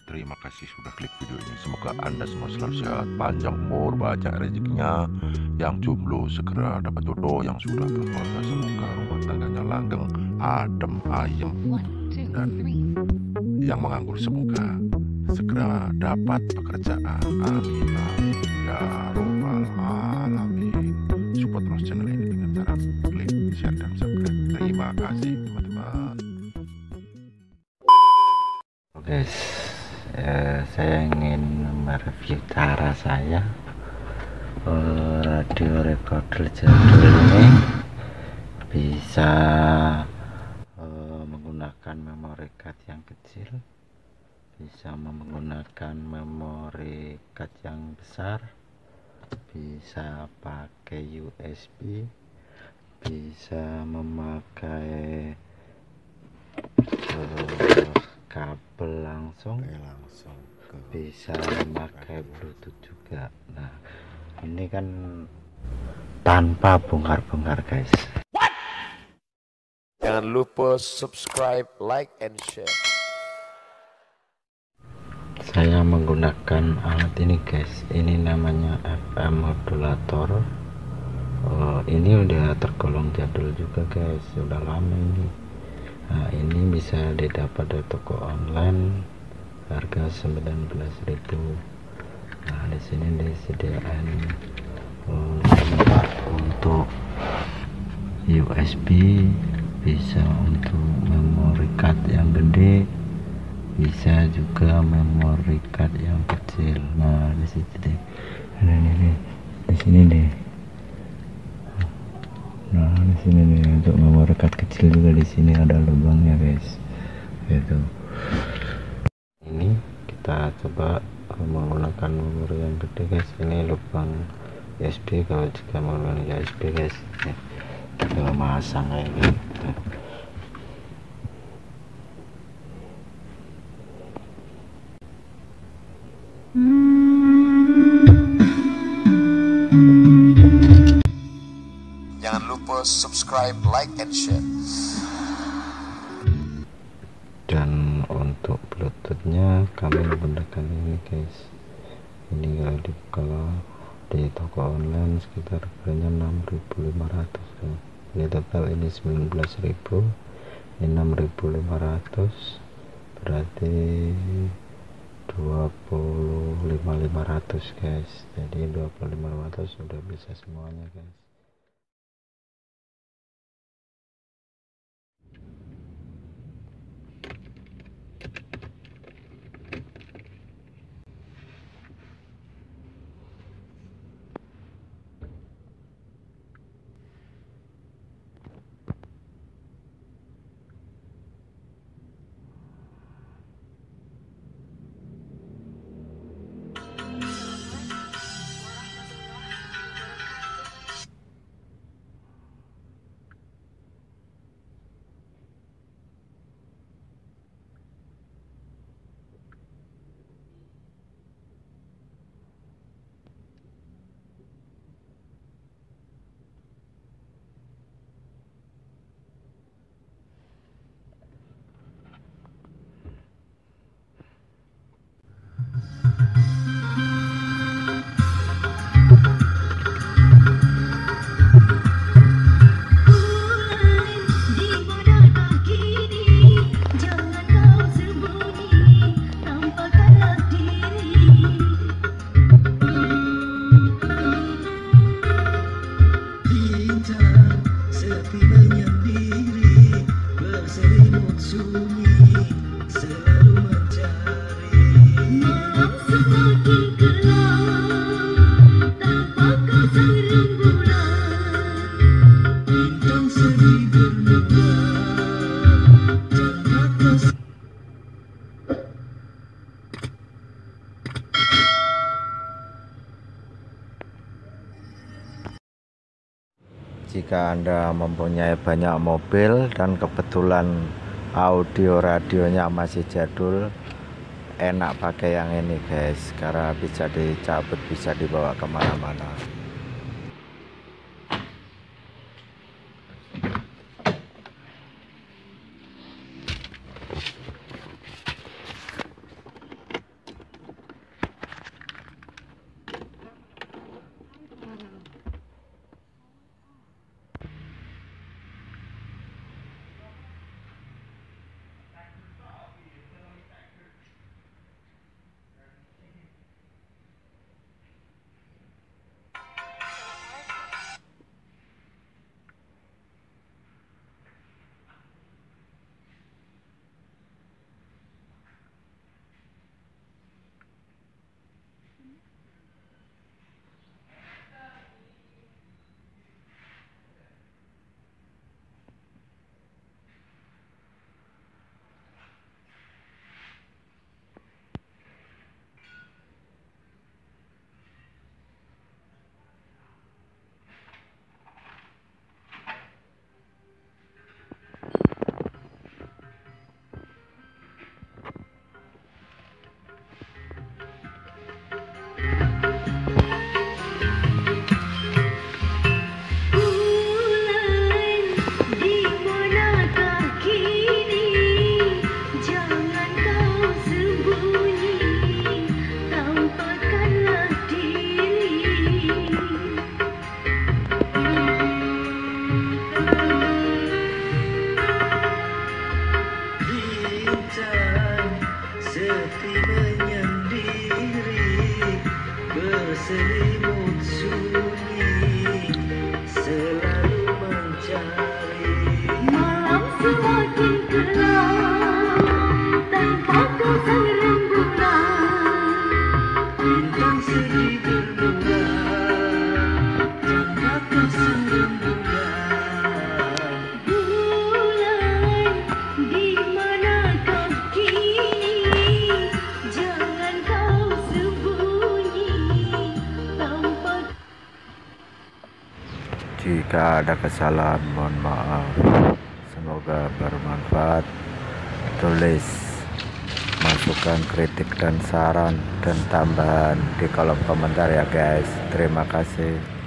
Terima kasih sudah klik video ini. Semoga Anda semua selalu sehat, panjang umur, banyak rezekinya. Yang jomblo segera dapat jodoh, yang sudah berkeluarga semoga rumah tangganya langgeng, adem, ayem, dan yang menganggur semoga segera dapat pekerjaan. Amin amin ya robbal alamin. Support terus channel ini dengan cara klik share dan subscribe. Terima kasih teman-teman. Guys, saya ingin mereview cara saya radio recorder jadul ini bisa menggunakan memory card yang kecil, bisa menggunakan memory card yang besar, bisa pakai USB, bisa memakai kabel langsung bisa memakai Bluetooth juga. Nah, ini kan tanpa bongkar-bongkar guys. Jangan lupa subscribe, like, and share. Saya menggunakan alat ini guys, ini namanya FM modulator. Ini udah tergolong jadul juga guys, sudah lama ini. Nah, ini bisa didapat di toko online harga 19.000. Nah, di sini disediakan tempat untuk USB, bisa untuk memory card yang gede, bisa juga memory card yang kecil. Nah, di situ deh. Ini di sini deh. Nah, di sini nih untuk memory card kecil juga, di sini ada lubangnya guys. Gitu. Ini kita coba menggunakan memori yang gede guys. Ini lubang USB, kalau jika menggunakan USB guys. Kita masang kayak gitu. Jangan lupa subscribe, like, and share. Dan untuk Bluetoothnya kami menggunakan ini guys. Ini kalau di toko online sekitar harganya 6.500 ya. Ini total ini 19.000, ini 6.500, berarti 25.500 guys. Jadi 25.500 sudah bisa semuanya guys. Jika Anda mempunyai banyak mobil dan kebetulan audio radionya masih jadul, enak pakai yang ini guys, karena bisa dicabut, bisa dibawa kemana-mana. sepi menyendiri, berselimut sunyi, selalu mencari. Malam semakin gelap, tanpa kau sang rembulan. Bintang sedih bermuram, tanpa kau sang rembulan. Bulan, di manakah kini? Jangan kau sembunyi tanpa. Jika ada kesalahan mohon maaf, semoga bermanfaat. Tulis masukan, kritik dan saran dan tambahan di kolom komentar ya guys. Terima kasih.